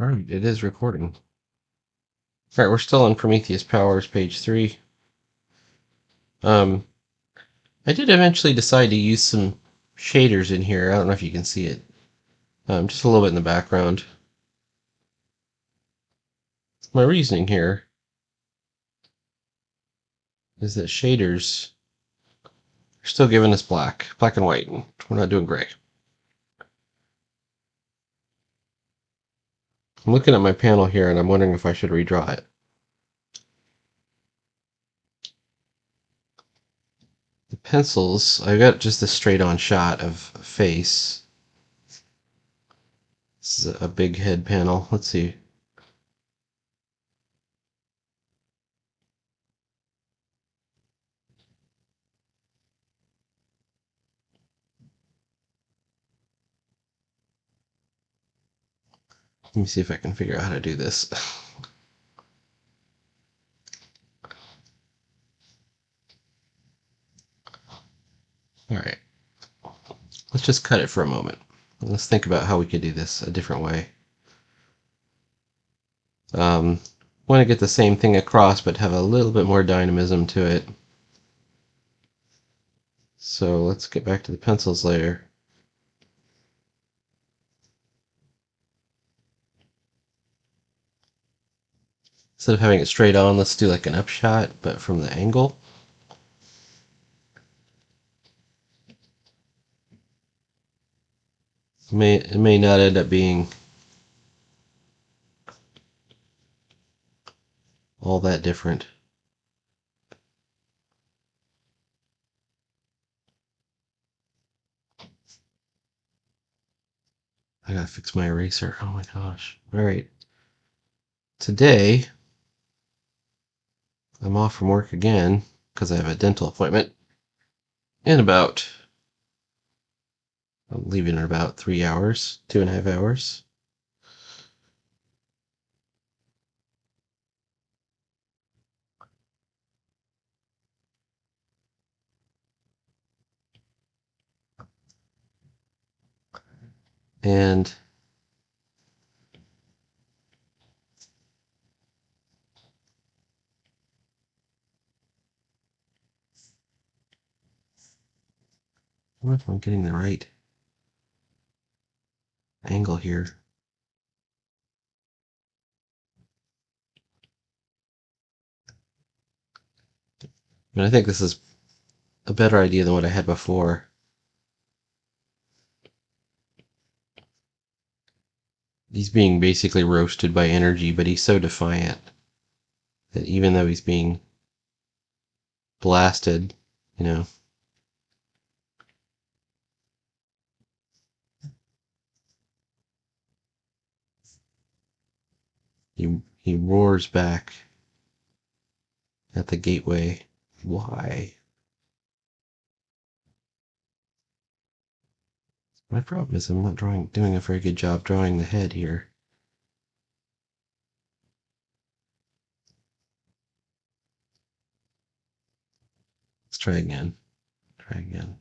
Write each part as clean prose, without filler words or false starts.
Alright, it is recording. Alright, we're still on Prometheus Powers, page 3. I did eventually decide to use some shaders in here. I don't know if you can see it. Just a little bit in the background. My reasoning here is that shaders are still giving us black and white. We're not doing gray. I'm looking at my panel here and I'm wondering if I should redraw it. The pencils, I've got just a straight on shot of a face. This is a big head panel. Let's see. Let me see if I can figure out how to do this. Alright. Let's just cut it for a moment. Let's think about how we could do this a different way. Want to get the same thing across, but have a little bit more dynamism to it. So let's get back to the pencils layer. Instead of having it straight on, let's do like an upshot, but from the angle. It may not end up being all that different. I gotta fix my eraser. Oh my gosh. Alright. Today, I'm off from work again because I have a dental appointment in about, I'm leaving in about 3 hours, 2.5 hours. And I wonder if I'm getting the right angle here. And I think this is a better idea than what I had before. He's being basically roasted by energy, but he's so defiant that even though he's being blasted, you know, he roars back at the gateway. Why? My problem is I'm not doing a very good job drawing the head here. Let's try again. Try again.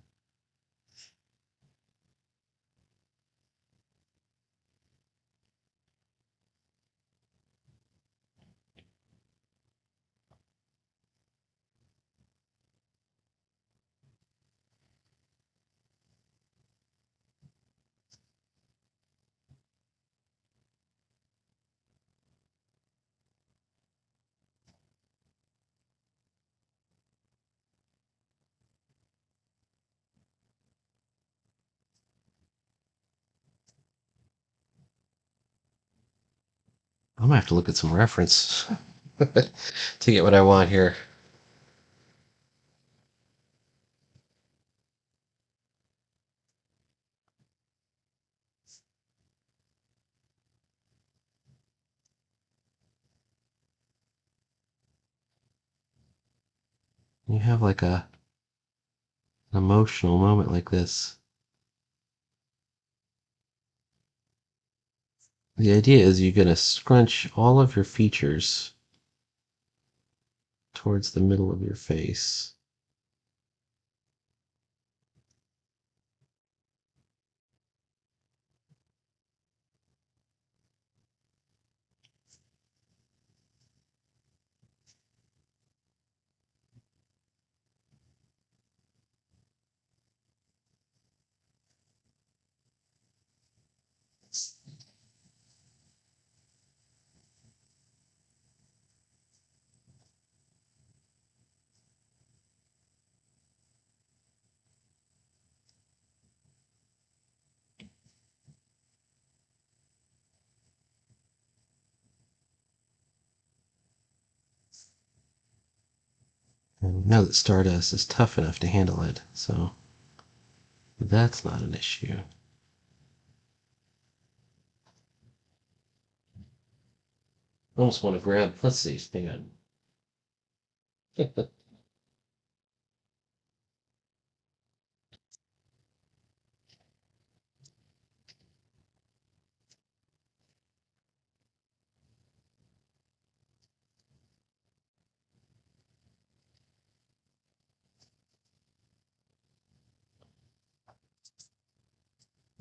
I'm gonna have to look at some reference to get what I want here. You have like an emotional moment like this. The idea is you're gonna scrunch all of your features towards the middle of your face. And we know that Stardust is tough enough to handle it, so that's not an issue. I almost want to grab. Let's see. Hang on.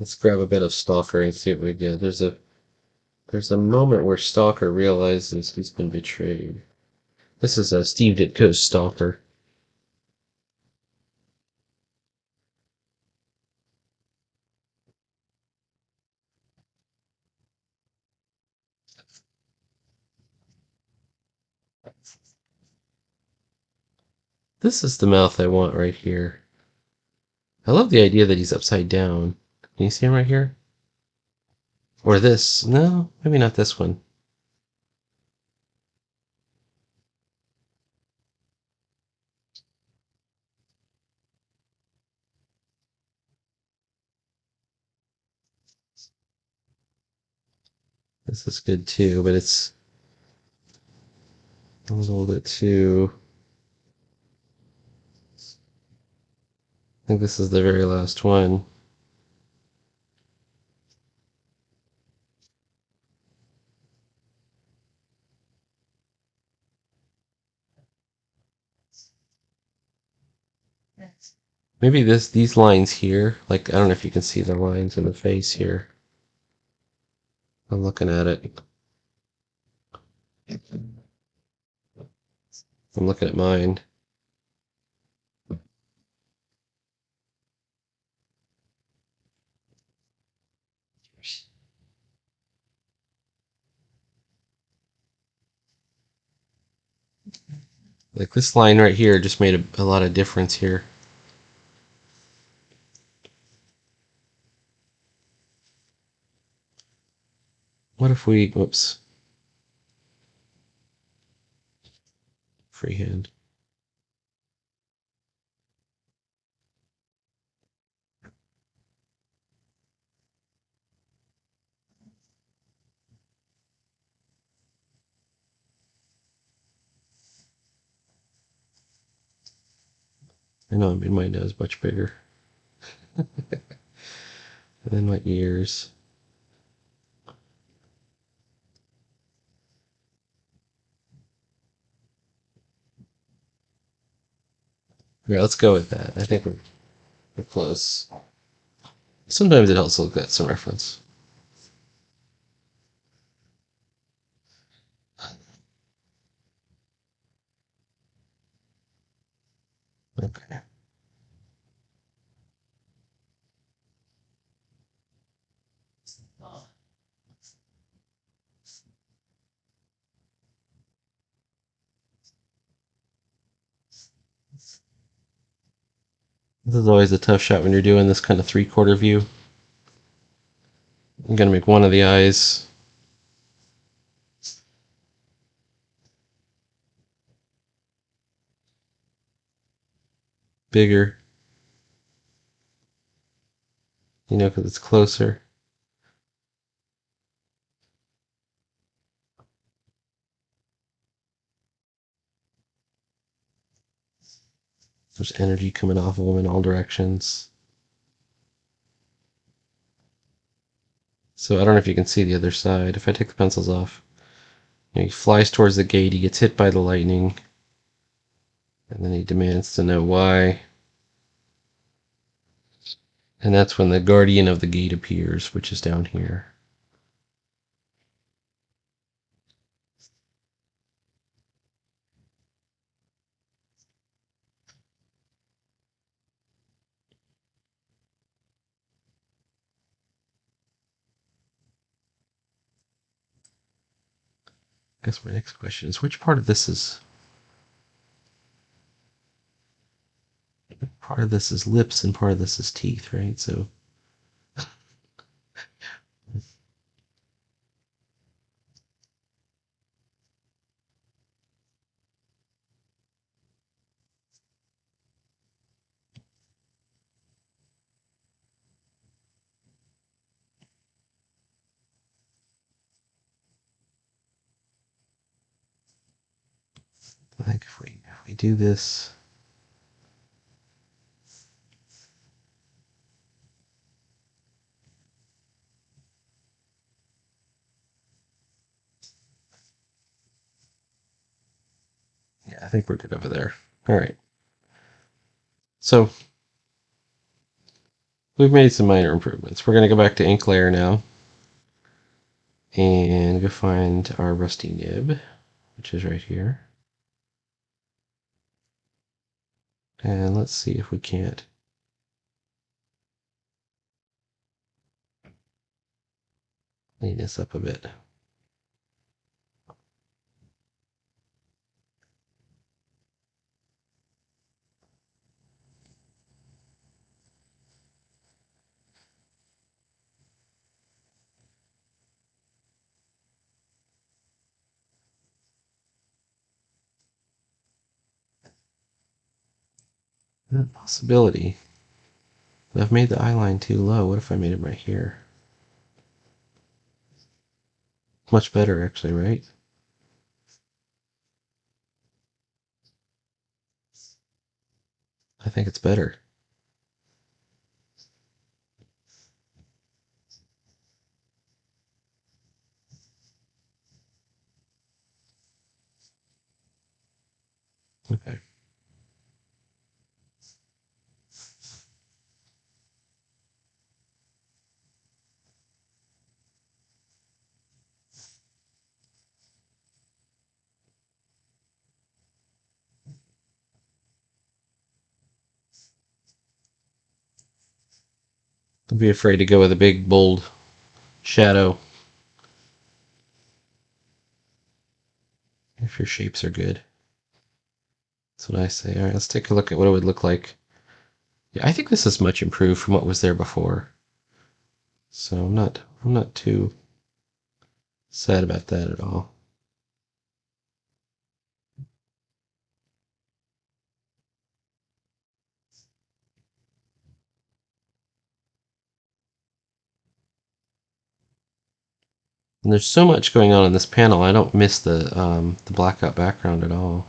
Let's grab a bit of Stalker and see what we get. There's a moment where Stalker realizes he's been betrayed. This is a Steve Ditko's Stalker. This is the mouth I want right here. I love the idea that he's upside down. Can you see him right here? Or this? No, maybe not this one. This is good too, but it's a little bit too. I think this is the very last one. Maybe these lines here, like I don't know if you can see the lines in the face here. I'm looking at it. I'm looking at mine. Like this line right here just made a lot of difference here. What if we, whoops, freehand. I know I made my nose much bigger. And then my ears. Yeah, let's go with that. I think we're close. Sometimes it helps to look at some reference. Okay. This is always a tough shot when you're doing this kind of three-quarter view. I'm gonna make one of the eyes bigger, because it's closer. There's energy coming off of them in all directions. So I don't know if you can see the other side. If I take the pencils off, he flies towards the gate, he gets hit by the lightning, and then he demands to know why. And that's when the guardian of the gate appears, which is down here. I guess my next question is which part of this is lips and part of this is teeth, right? So I think if we do this, yeah, I think we're good over there. All right. So we've made some minor improvements. We're going to go back to ink layer now and go find our rusty nib, which is right here. And let's see if we can't clean this up a bit. The possibility that I've made the eye line too low. What if I made it right here? Much better, actually, right? I think it's better. Okay. Don't be afraid to go with a big, bold shadow if your shapes are good. That's what I say. All right, let's take a look at what it would look like. Yeah, I think this is much improved from what was there before. So I'm not too sad about that at all. And there's so much going on in this panel. I don't miss the blackout background at all.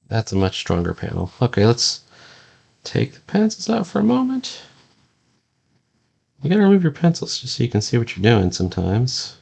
That's a much stronger panel. Okay, let's take the pencils out for a moment. You gotta remove your pencils just so you can see what you're doing sometimes.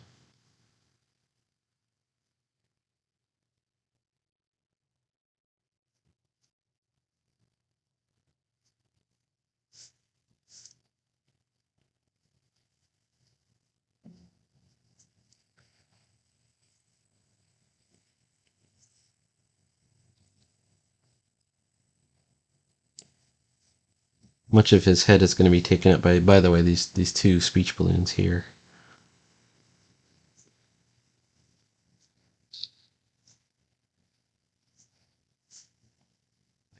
Much of his head is going to be taken up by the way, these two speech balloons here.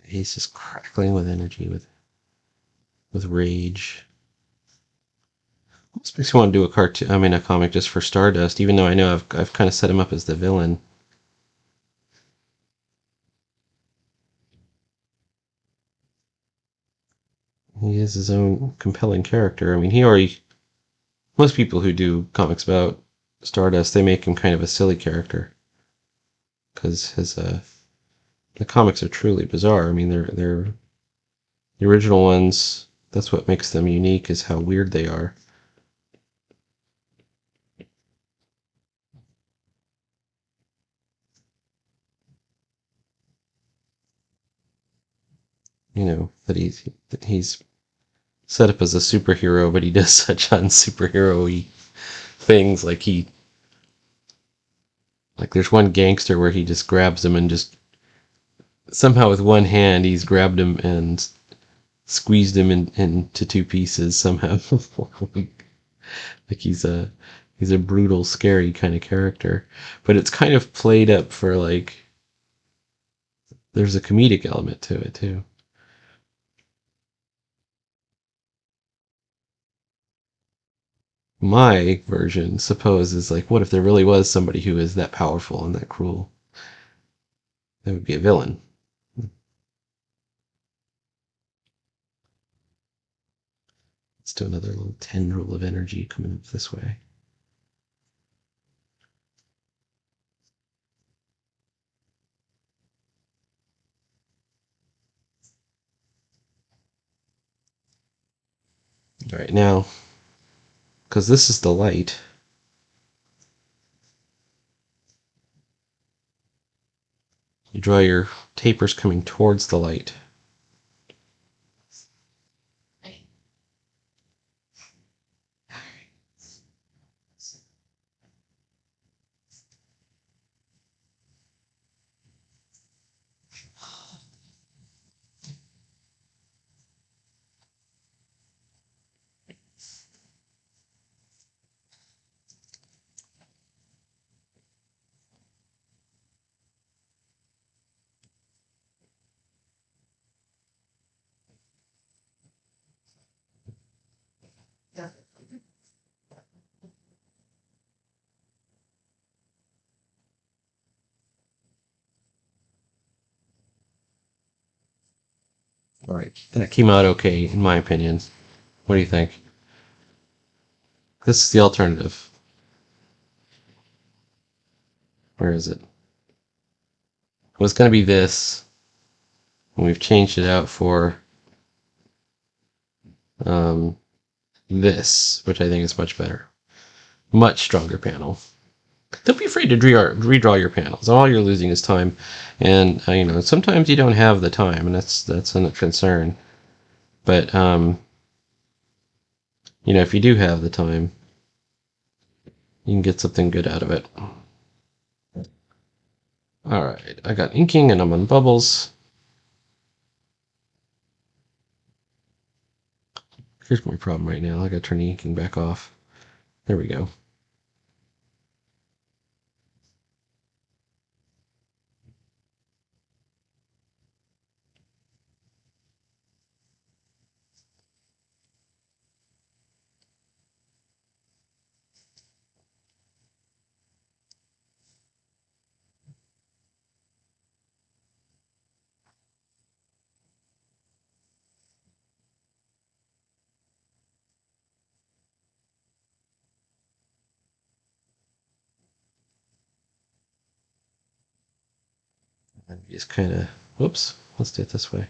He's just crackling with energy, with rage. This makes me want to do a cartoon. I mean, a comic just for Stardust, even though I know I've kind of set him up as the villain. He is his own compelling character. I mean, he already. Most people who do comics about Stardust, they make him kind of a silly character because his the comics are truly bizarre. I mean, they're the original ones. That's what makes them unique, is how weird they are. You know, that he's set up as a superhero, but he does such un-superhero-y things. Like there's one gangster where he just grabs him and just somehow with one hand he's grabbed him and squeezed him into two pieces somehow. Like he's a brutal, scary kind of character, but it's kind of played up for like there's a comedic element to it too. My version, suppose, is like, what if there really was somebody who is that powerful and that cruel? That would be a villain. Let's do another little tendril of energy coming up this way. All right, now, because this is the light, you draw your tapers coming towards the light. All right, that came out okay, in my opinion. What do you think? This is the alternative. Where is it? It was going to be this, and we've changed it out for um, this, which I think is much better. Much stronger panel. Don't be afraid to redraw your panels. All you're losing is time, and you know, sometimes you don't have the time, and that's a concern. But you know, if you do have the time, you can get something good out of it. All right, I got inking, and I'm on bubbles. Here's my problem right now. I got to turn the inking back off. There we go. And just kind of, whoops, let's do it this way.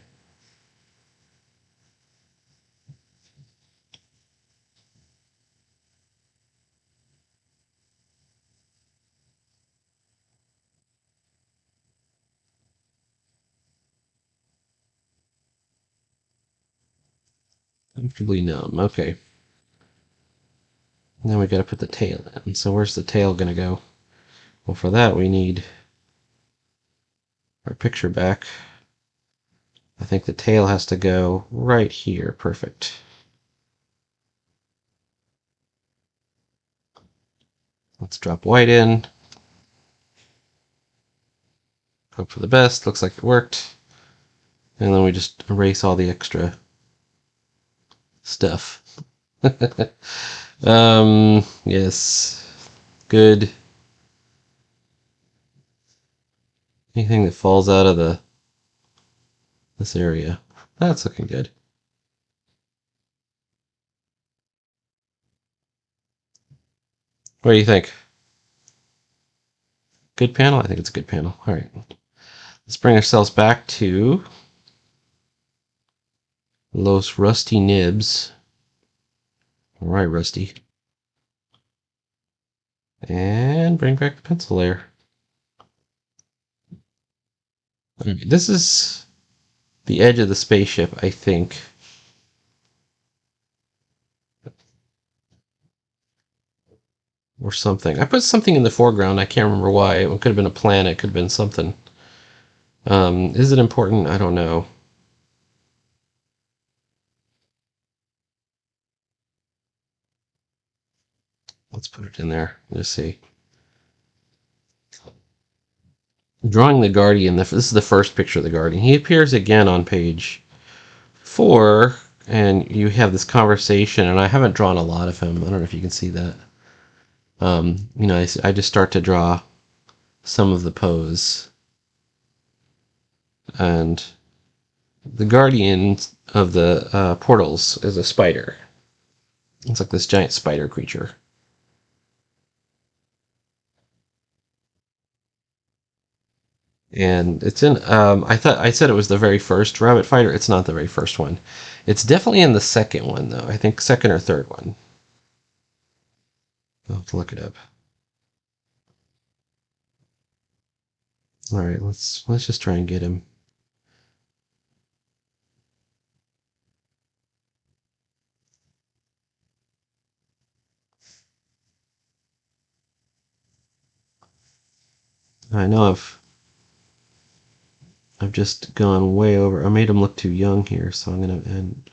Comfortably numb. Okay. Now we got to put the tail in. So where's the tail going to go? Well, for that we need our picture back. I think the tail has to go right here. Perfect. Let's drop white in. Hope for the best. Looks like it worked. And then we just erase all the extra stuff. Yes. Good. Anything that falls out of this area. That's looking good. What do you think? Good panel? I think it's a good panel. All right. Let's bring ourselves back to Los Rusty Nibs. All right, Rusty. And bring back the pencil layer. This is the edge of the spaceship, I think. Or something. I put something in the foreground. I can't remember why. It could have been a planet. It could have been something. Is it important? I don't know. Let's put it in there. Let's see. Drawing the Guardian. This is the first picture of the Guardian. He appears again on page 4, and you have this conversation, and I haven't drawn a lot of him. I don't know if you can see that. I just start to draw some of the pose. And the Guardian of the portals is a spider. It's like this giant spider creature. And it's in. I said it was the very first Rabbit Fighter. It's not the very first one. It's definitely in the second one, though. I think second or third one. I'll have to look it up. All right, let's just try and get him. I know I've just gone way over. I made him look too young here, so I'm gonna end.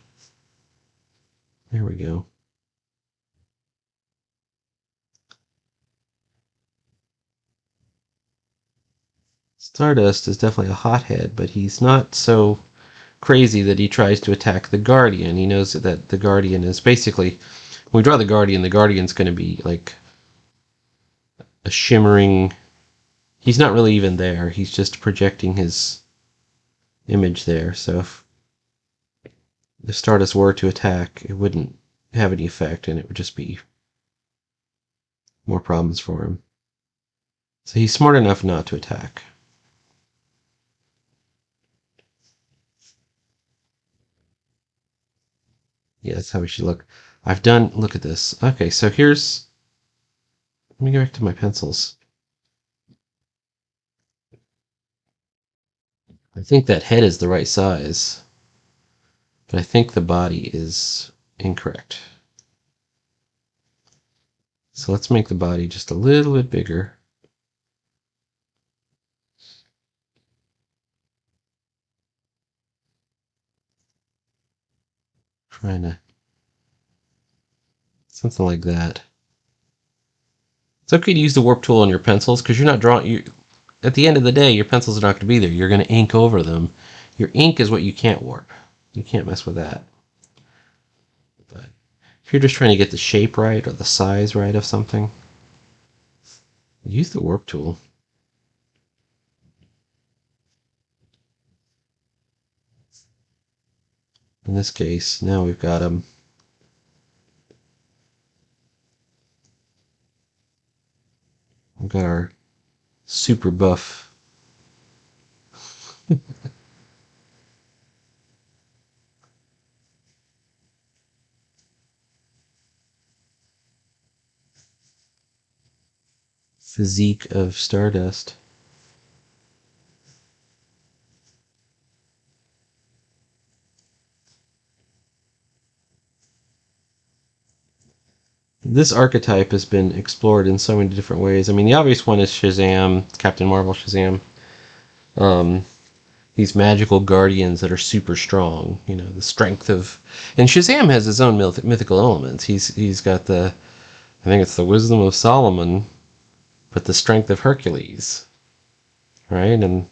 There we go. Stardust is definitely a hothead, but he's not so crazy that he tries to attack the Guardian. He knows that the Guardian is basically, when we draw the Guardian's going to be like a shimmering. He's not really even there. He's just projecting his image there. So if Stardust were to attack, it wouldn't have any effect, and it would just be more problems for him. So he's smart enough not to attack. Yeah, that's how we should look. Look at this. Okay, so let me go back to my pencils. I think that head is the right size, but I think the body is incorrect. So let's make the body just a little bit bigger. Trying to, something like that. It's okay to use the warp tool on your pencils because you're not drawing. At the end of the day, your pencils are not going to be there. You're going to ink over them. Your ink is what you can't warp. You can't mess with that. But if you're just trying to get the shape right or the size right of something, use the warp tool. In this case, now we've got them. We've got our super buff physique of Stardust. This archetype has been explored in so many different ways. I mean, the obvious one is Shazam, Captain Marvel Shazam. These magical guardians that are super strong. You know, the strength of, and Shazam has his own mythical elements. He's got I think it's the wisdom of Solomon, but the strength of Hercules, right? And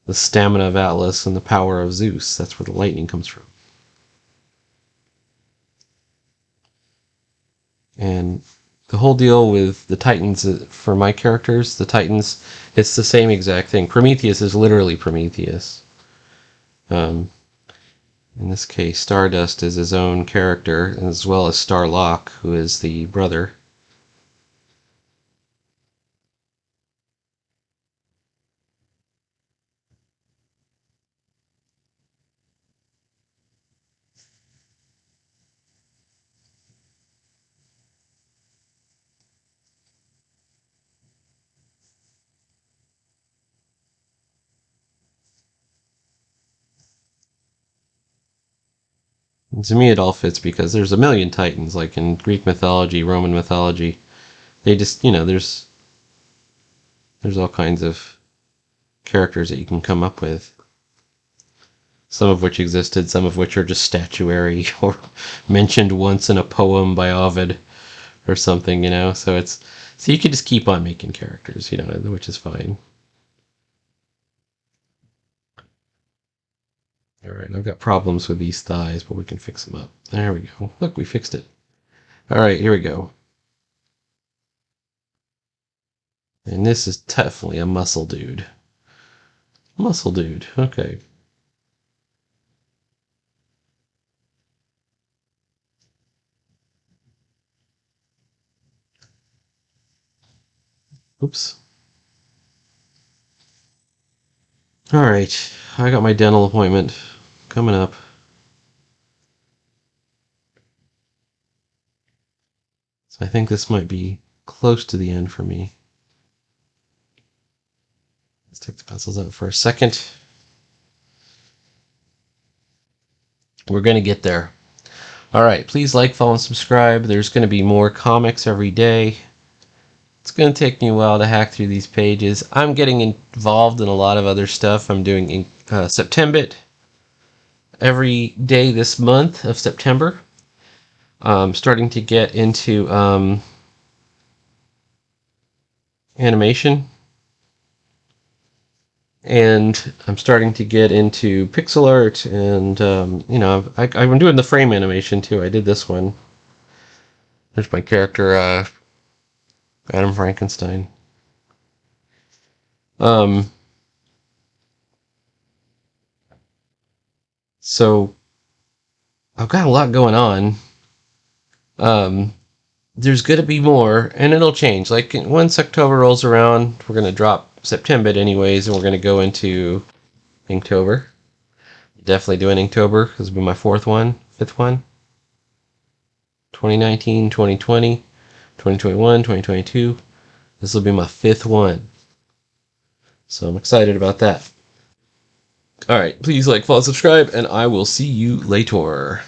the stamina of Atlas and the power of Zeus. That's where the lightning comes from. And the whole deal with the Titans, for my characters, the Titans, it's the same exact thing. Prometheus is literally Prometheus. In this case, Stardust is his own character, as well as Starlock, who is the brother. And to me, it all fits because there's a million Titans, like in Greek mythology, Roman mythology. They just, there's all kinds of characters that you can come up with. Some of which existed, some of which are just statuary or mentioned once in a poem by Ovid or something, so you can just keep on making characters, which is fine. All right, I've got problems with these thighs, but we can fix them up. There we go. Look, we fixed it. All right, here we go. And this is definitely a muscle dude. Muscle dude. Okay. Oops. All right, I got my dental appointment coming up. So I think this might be close to the end for me. Let's take the pencils out for a second. We're going to get there. All right, please like, follow, and subscribe. There's going to be more comics every day. It's going to take me a while to hack through these pages. I'm getting involved in a lot of other stuff. I'm doing September every day this month of September. I'm starting to get into animation. And I'm starting to get into pixel art, and I'm doing the frame animation too. I did this one. There's my character, Adam Frankenstein. So I've got a lot going on. There's going to be more, and it'll change. Like once October rolls around, we're going to drop September anyways, and we're going to go into Inktober. Definitely doing Inktober. This will be my fifth one. 2019, 2020, 2021, 2022. This will be my fifth one. So I'm excited about that. All right, please like, follow, subscribe, and I will see you later.